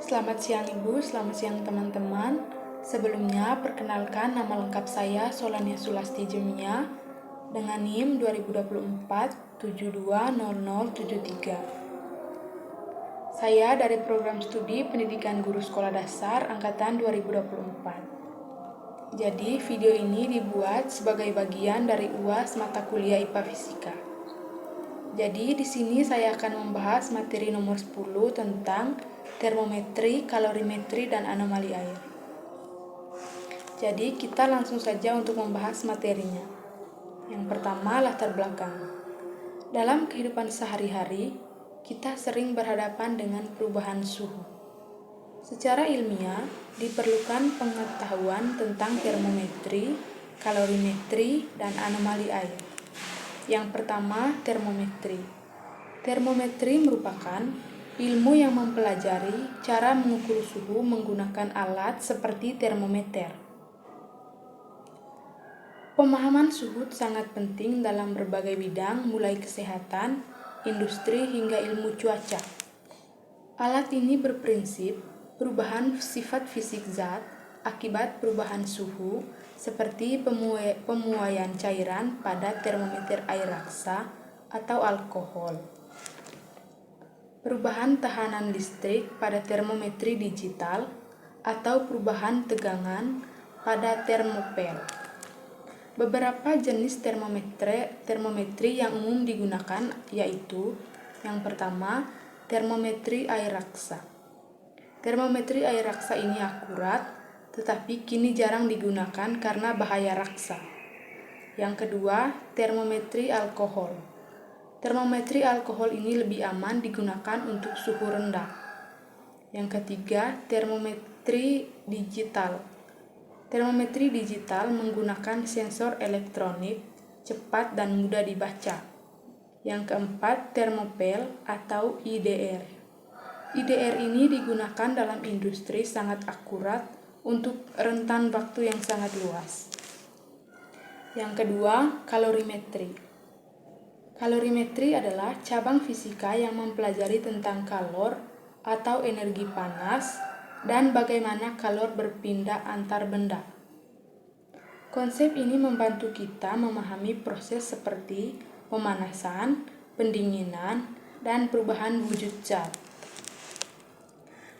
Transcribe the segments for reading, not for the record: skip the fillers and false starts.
Selamat siang Ibu, selamat siang teman-teman. Sebelumnya, perkenalkan nama lengkap saya Solania Sulasti Jemia dengan NIM 2024 720073. Saya dari program studi Pendidikan Guru Sekolah Dasar angkatan 2024. Jadi, video ini dibuat sebagai bagian dari UAS mata kuliah IPA Fisika. Jadi, di sini saya akan membahas materi nomor 10 tentang termometri, kalorimetri, dan anomali air. Jadi, kita langsung saja untuk membahas materinya. Yang pertama, latar belakang. Dalam kehidupan sehari-hari, kita sering berhadapan dengan perubahan suhu. Secara ilmiah, diperlukan pengetahuan tentang termometri, kalorimetri, dan anomali air. Yang pertama, termometri. Termometri merupakan ilmu yang mempelajari cara mengukur suhu menggunakan alat seperti termometer. Pemahaman suhu sangat penting dalam berbagai bidang, mulai kesehatan, industri, hingga ilmu cuaca. Alat ini berprinsip perubahan sifat fisik zat akibat perubahan suhu, seperti pemuaian cairan pada termometer air raksa atau alkohol. Perubahan tekanan listrik pada termometri digital atau perubahan tegangan pada termopel. Beberapa jenis termometri yang umum digunakan yaitu yang pertama, termometri air raksa. Termometri air raksa ini akurat, tetapi kini jarang digunakan karena bahaya raksa. Yang kedua, termometri alkohol. Termometri alkohol ini lebih aman digunakan untuk suhu rendah. Yang ketiga, termometri digital. Termometri digital menggunakan sensor elektronik, cepat dan mudah dibaca. Yang keempat, termopel atau IDR. IDR ini digunakan dalam industri sangat akurat untuk rentan waktu yang sangat luas. Yang kedua, kalorimetri. Kalorimetri adalah cabang fisika yang mempelajari tentang kalor atau energi panas dan bagaimana kalor berpindah antar benda. Konsep ini membantu kita memahami proses seperti pemanasan, pendinginan, dan perubahan wujud zat.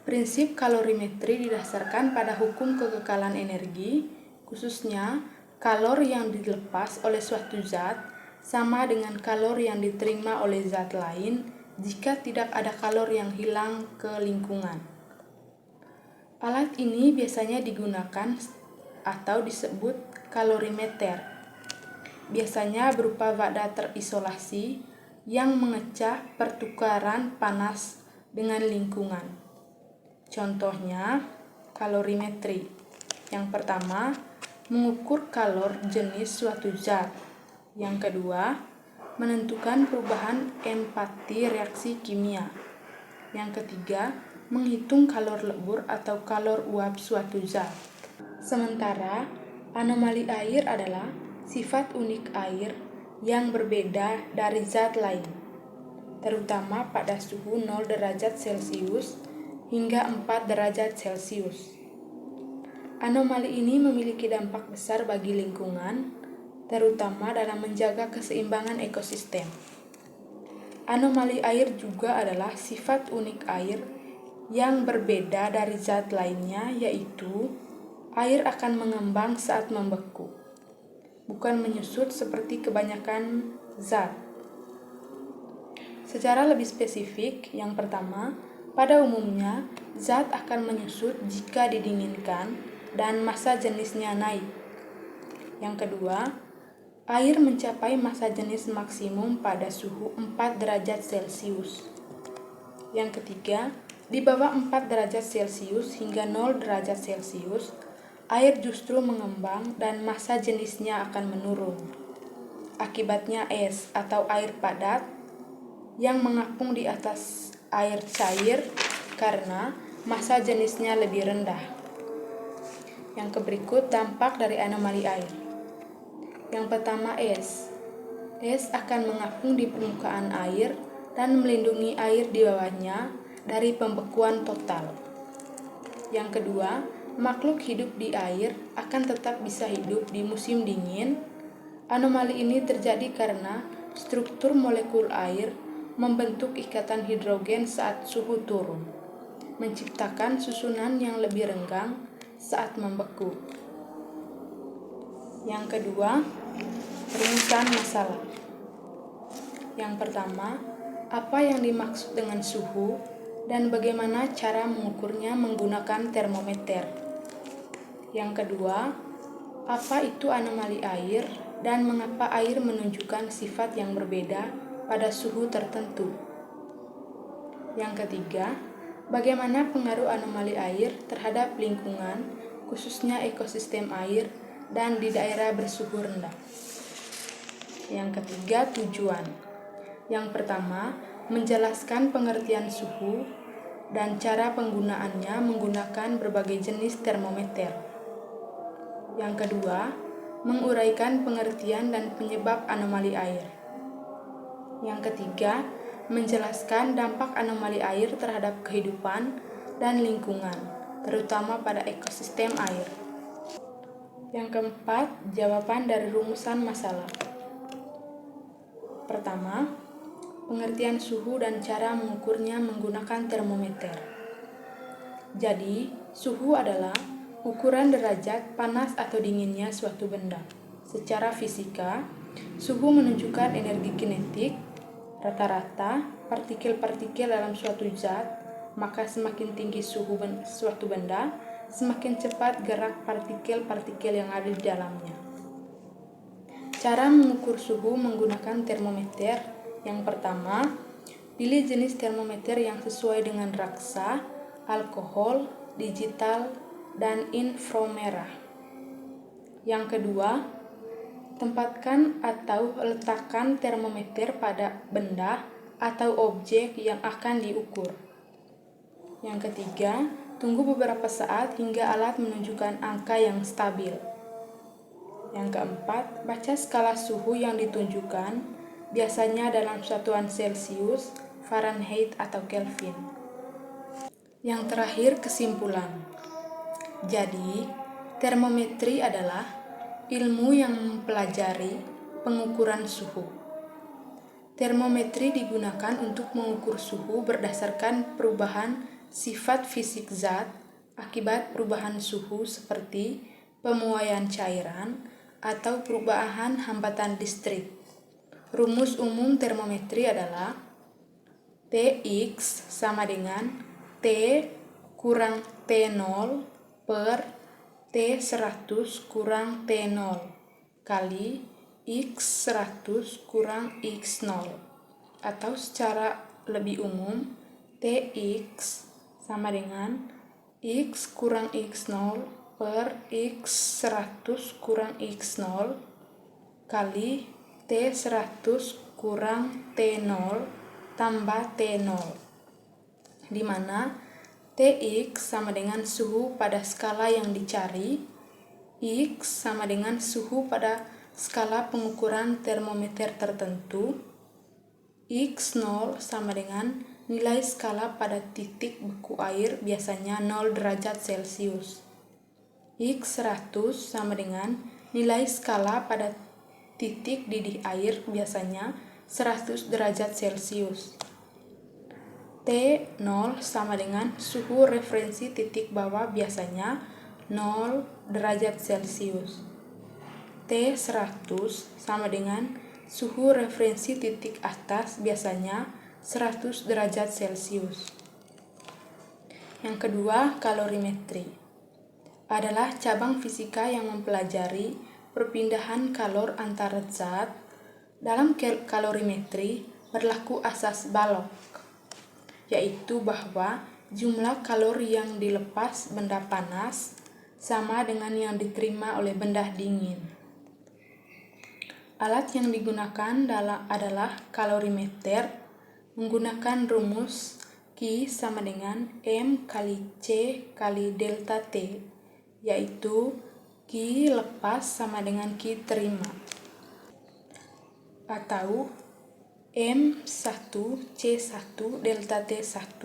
Prinsip kalorimetri didasarkan pada hukum kekekalan energi, khususnya kalor yang dilepas oleh suatu zat sama dengan kalor yang diterima oleh zat lain jika tidak ada kalor yang hilang ke lingkungan. Alat ini biasanya digunakan atau disebut kalorimeter. Biasanya berupa wadah terisolasi yang mengecah pertukaran panas dengan lingkungan. Contohnya, kalorimetri. Yang pertama, mengukur kalor jenis suatu zat. Yang kedua, menentukan perubahan empati reaksi kimia. Yang ketiga, menghitung kalor lebur atau kalor uap suatu zat. Sementara, anomali air adalah sifat unik air yang berbeda dari zat lain, terutama pada suhu 0 derajat Celcius hingga 4 derajat Celcius. Anomali ini memiliki dampak besar bagi lingkungan, terutama dalam menjaga keseimbangan ekosistem. Anomali air juga adalah sifat unik air yang berbeda dari zat lainnya, yaitu air akan mengembang saat membeku, bukan menyusut seperti kebanyakan zat. Secara lebih spesifik, yang pertama, pada umumnya, zat akan menyusut jika didinginkan dan massa jenisnya naik. Yang kedua, air mencapai massa jenis maksimum pada suhu 4 derajat Celcius. Yang ketiga, di bawah 4 derajat Celcius hingga 0 derajat Celcius, air justru mengembang dan massa jenisnya akan menurun. Akibatnya es atau air padat yang mengapung di atas air cair karena massa jenisnya lebih rendah. Yang berikut dampak dari anomali air. Yang pertama, es. Es akan mengapung di permukaan air dan melindungi air di bawahnya dari pembekuan total. Yang kedua, makhluk hidup di air akan tetap bisa hidup di musim dingin. Anomali ini terjadi karena struktur molekul air membentuk ikatan hidrogen saat suhu turun, menciptakan susunan yang lebih renggang saat membeku. Yang kedua, rumusan masalah. Yang pertama, apa yang dimaksud dengan suhu dan bagaimana cara mengukurnya menggunakan termometer. Yang kedua, apa itu anomali air dan mengapa air menunjukkan sifat yang berbeda pada suhu tertentu. Yang ketiga, bagaimana pengaruh anomali air terhadap lingkungan, khususnya ekosistem air dan di daerah bersuhu rendah. Yang ketiga, tujuan. Yang pertama, menjelaskan pengertian suhu dan cara penggunaannya menggunakan berbagai jenis termometer. Yang kedua, menguraikan pengertian dan penyebab anomali air. Yang ketiga, menjelaskan dampak anomali air terhadap kehidupan dan lingkungan, terutama pada ekosistem air. Yang keempat, jawaban dari rumusan masalah. Pertama, pengertian suhu dan cara mengukurnya menggunakan termometer. Jadi, suhu adalah ukuran derajat panas atau dinginnya suatu benda. Secara fisika, suhu menunjukkan energi kinetik. Rata-rata, partikel-partikel dalam suatu zat, maka semakin tinggi suhu suatu benda, semakin cepat gerak partikel-partikel yang ada di dalamnya. Cara mengukur suhu menggunakan termometer. Yang pertama, pilih jenis termometer yang sesuai dengan raksa, alkohol, digital, dan inframerah. Yang kedua, tempatkan atau letakkan termometer pada benda atau objek yang akan diukur. Yang ketiga, tunggu beberapa saat hingga alat menunjukkan angka yang stabil. Yang keempat, baca skala suhu yang ditunjukkan, biasanya dalam satuan Celcius, Fahrenheit, atau Kelvin. Yang terakhir, kesimpulan. Jadi, termometri adalah ilmu yang mempelajari pengukuran suhu. Termometri digunakan untuk mengukur suhu berdasarkan perubahan sifat fisik zat akibat perubahan suhu seperti pemuaian cairan atau perubahan hambatan listrik. Rumus umum termometri adalah Tx sama dengan T kurang T0 per T100 kurang T0 kali X100 kurang X0. Atau secara lebih umum, Tx sama dengan X kurang X0 per X100 kurang X0 kali T100 kurang T0 tambah T0, di mana Tx sama dengan suhu pada skala yang dicari, X sama dengan suhu pada skala pengukuran termometer tertentu, X0 sama dengan nilai skala pada titik beku air biasanya 0 derajat Celcius. X100 sama dengan nilai skala pada titik didih air biasanya 100 derajat Celcius. T0 sama dengan suhu referensi titik bawah biasanya 0 derajat Celcius. T100 sama dengan suhu referensi titik atas biasanya 100 derajat Celcius. Yang kedua, kalorimetri adalah cabang fisika yang mempelajari perpindahan kalor antar zat. Dalam kalorimetri berlaku asas Balok, yaitu bahwa jumlah kalor yang dilepas benda panas sama dengan yang diterima oleh benda dingin. Alat yang digunakan adalah kalorimeter menggunakan rumus Q sama dengan M kali C kali delta T, yaitu Q lepas sama dengan Q terima, atau M1 C1 delta T1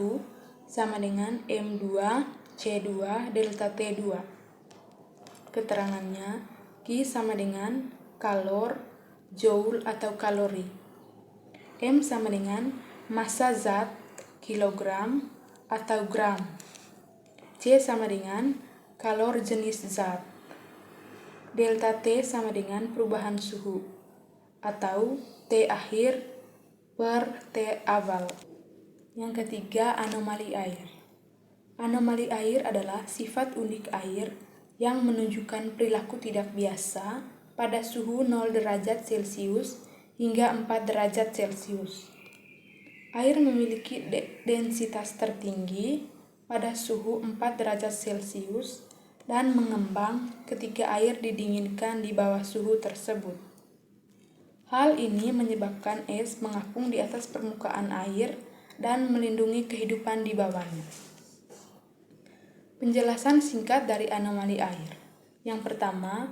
sama dengan M2 C2 delta T2. Keterangannya, Q sama dengan kalor, joule atau kalori. M sama dengan massa zat, kilogram atau gram. C sama dengan kalor jenis zat. Delta T sama dengan perubahan suhu atau T akhir per T awal. Yang ketiga, anomali air. Anomali air adalah sifat unik air yang menunjukkan perilaku tidak biasa pada suhu 0 derajat Celcius hingga 4 derajat Celcius. Air memiliki densitas tertinggi pada suhu 4 derajat Celcius dan mengembang ketika air didinginkan di bawah suhu tersebut. Hal ini menyebabkan es mengapung di atas permukaan air dan melindungi kehidupan di bawahnya. Penjelasan singkat dari anomali air. Yang pertama,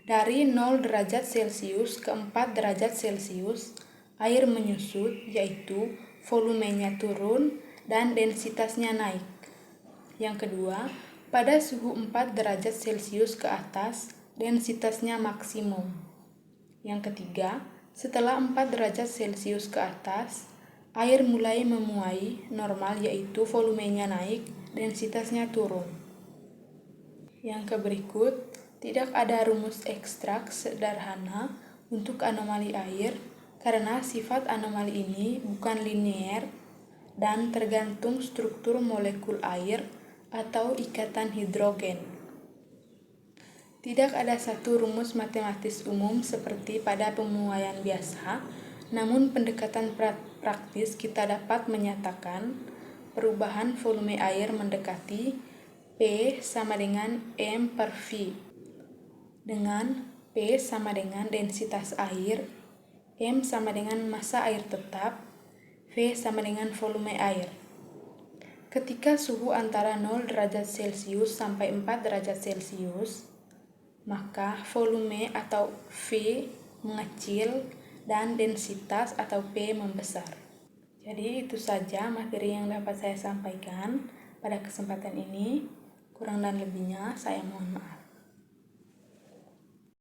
dari 0 derajat Celcius ke 4 derajat Celcius, air menyusut, yaitu volumenya turun dan densitasnya naik. Yang kedua, pada suhu 4 derajat Celcius ke atas, densitasnya maksimum. Yang ketiga, setelah 4 derajat Celcius ke atas, air mulai memuai normal, yaitu volumenya naik, densitasnya turun. Yang keberikut, tidak ada rumus ekstrak sederhana untuk anomali air karena sifat anomali ini bukan linear dan tergantung struktur molekul air atau ikatan hidrogen. Tidak ada satu rumus matematis umum seperti pada pemuaian biasa, namun pendekatan praktis kita dapat menyatakan perubahan volume air mendekati P sama dengan M per V, dengan P sama dengan densitas air, M sama dengan massa air tetap, V sama dengan volume air. Ketika suhu antara 0 derajat Celcius sampai 4 derajat Celcius, maka volume atau V mengecil dan densitas atau P membesar. Jadi itu saja materi yang dapat saya sampaikan pada kesempatan ini. Kurang dan lebihnya saya mohon maaf.